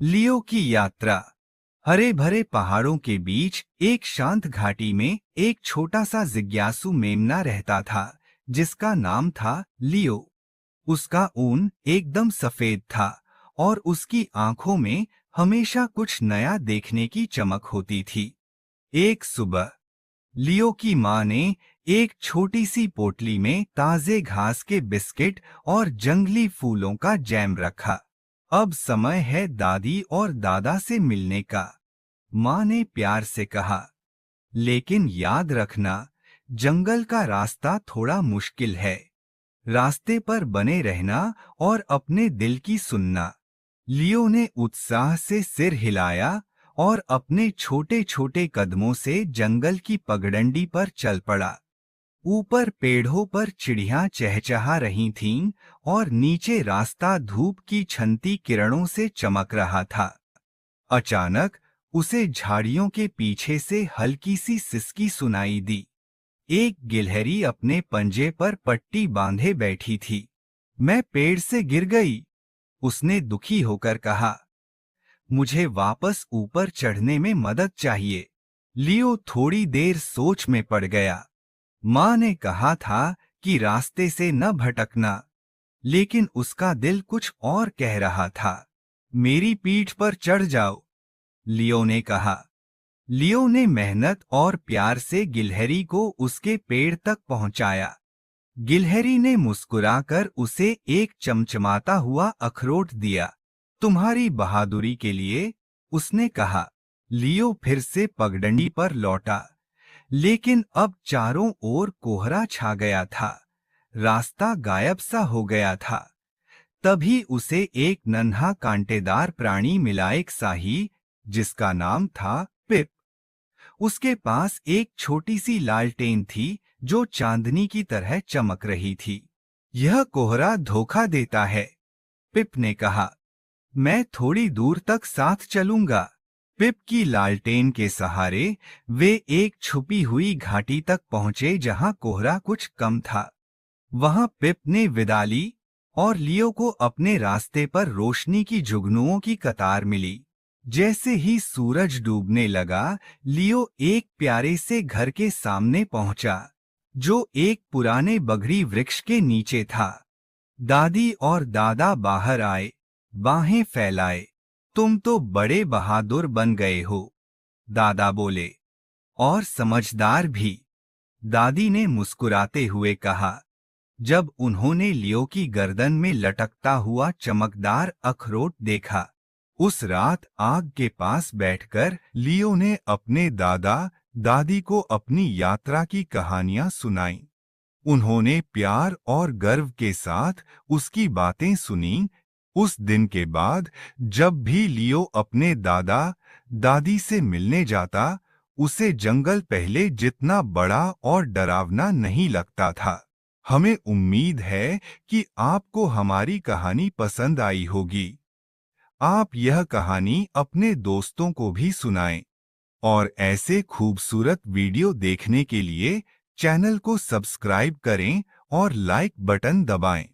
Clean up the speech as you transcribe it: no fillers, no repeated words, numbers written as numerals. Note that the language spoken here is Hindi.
लियो की यात्रा। हरे भरे पहाड़ों के बीच एक शांत घाटी में एक छोटा सा जिज्ञासु मेमना रहता था, जिसका नाम था लियो। उसका ऊन एकदम सफेद था और उसकी आंखों में हमेशा कुछ नया देखने की चमक होती थी। एक सुबह लियो की माँ ने एक छोटी सी पोटली में ताजे घास के बिस्किट और जंगली फूलों का जैम रखा। अब समय है दादी और दादा से मिलने का, माँ ने प्यार से कहा। लेकिन याद रखना, जंगल का रास्ता थोड़ा मुश्किल है। रास्ते पर बने रहना और अपने दिल की सुनना। लियो ने उत्साह से सिर हिलाया और अपने छोटे छोटे कदमों से जंगल की पगडंडी पर चल पड़ा। ऊपर पेड़ों पर चिड़ियां चहचहा रही थीं और नीचे रास्ता धूप की छनती किरणों से चमक रहा था। अचानक उसे झाड़ियों के पीछे से हल्की सी सिसकी सुनाई दी। एक गिलहरी अपने पंजे पर पट्टी बांधे बैठी थी। मैं पेड़ से गिर गई, उसने दुखी होकर कहा। मुझे वापस ऊपर चढ़ने में मदद चाहिए। लियो थोड़ी देर सोच में पड़ गया। माँ ने कहा था कि रास्ते से न भटकना, लेकिन उसका दिल कुछ और कह रहा था। मेरी पीठ पर चढ़ जाओ, लियो ने कहा। लियो ने मेहनत और प्यार से गिलहरी को उसके पेड़ तक पहुंचाया। गिलहरी ने मुस्कुराकर उसे एक चमचमाता हुआ अखरोट दिया। तुम्हारी बहादुरी के लिए, उसने कहा। लियो फिर से पगडंडी पर लौटा, लेकिन अब चारों ओर कोहरा छा गया था। रास्ता गायब सा हो गया था। तभी उसे एक नन्हा कांटेदार प्राणी मिला, एक शाही, जिसका नाम था पिप। उसके पास एक छोटी सी लालटेन थी जो चांदनी की तरह चमक रही थी। यह कोहरा धोखा देता है, पिप ने कहा। मैं थोड़ी दूर तक साथ चलूंगा। पिप की लालटेन के सहारे वे एक छुपी हुई घाटी तक पहुंचे जहां कोहरा कुछ कम था। वहां पिप ने विदा ली और लियो को अपने रास्ते पर रोशनी की जुगनुओं की कतार मिली। जैसे ही सूरज डूबने लगा, लियो एक प्यारे से घर के सामने पहुंचा, जो एक पुराने बगड़ी वृक्ष के नीचे था। दादी और दादा बाहर आए, बाहें फैलाए। तुम तो बड़े बहादुर बन गए हो, दादा बोले। और समझदार भी, दादी ने मुस्कुराते हुए कहा। जब उन्होंने लियो की गर्दन में लटकता हुआ चमकदार अखरोट देखा, उस रात आग के पास बैठकर लियो ने अपने दादा दादी को अपनी यात्रा की कहानियां सुनाईं। उन्होंने प्यार और गर्व के साथ उसकी बातें सुनी। उस दिन के बाद जब भी लियो अपने दादा दादी से मिलने जाता, उसे जंगल पहले जितना बड़ा और डरावना नहीं लगता था। हमें उम्मीद है कि आपको हमारी कहानी पसंद आई होगी। आप यह कहानी अपने दोस्तों को भी सुनाएं और ऐसे खूबसूरत वीडियो देखने के लिए चैनल को सब्सक्राइब करें और लाइक बटन दबाएं।